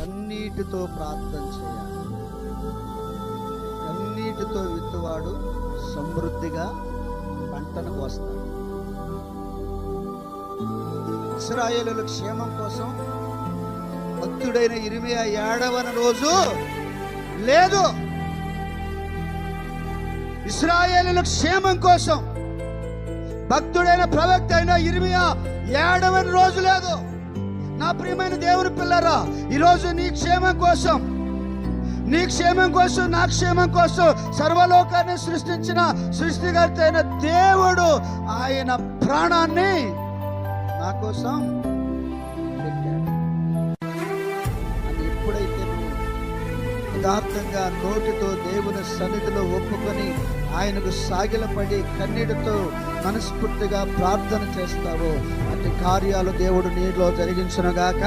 కన్నీటితో ప్రార్థన చేయాలి. కన్నీటితో విత్తువాడు సమృద్ధిగా పంటను కోస్తాడు. ఇశ్రాయేలుల క్షేమం కోసం భక్తుడైన ఇర్మియా ఏడవని రోజు లేదు. ఇశ్రాయేలుల క్షేమం కోసం భక్తుడైన ప్రవక్త అయిన ఇర్మియా ఏడవని రోజు లేదు. నా ప్రియమైన దేవుని పిల్లరా, ఈరోజు నీ క్షేమం కోసం, నీ క్షేమం కోసం, నా క్షేమం కోసం సర్వలోకాన్ని సృష్టించిన సృష్టికర్త అయిన దేవుడు ఆయన ప్రాణాన్ని నా కోసం పెట్టాడు. అది ఎప్పుడైతే నువ్వు యథార్థంగా నోటితో దేవుని సన్నిధిలో ఒప్పుకొని ఆయనకు సాగిలపడి కన్నీటితో మనస్ఫూర్తిగా ప్రార్థన చేస్తావో అట్టి కార్యాలు దేవుడు నీలో జరిగించునుగాక.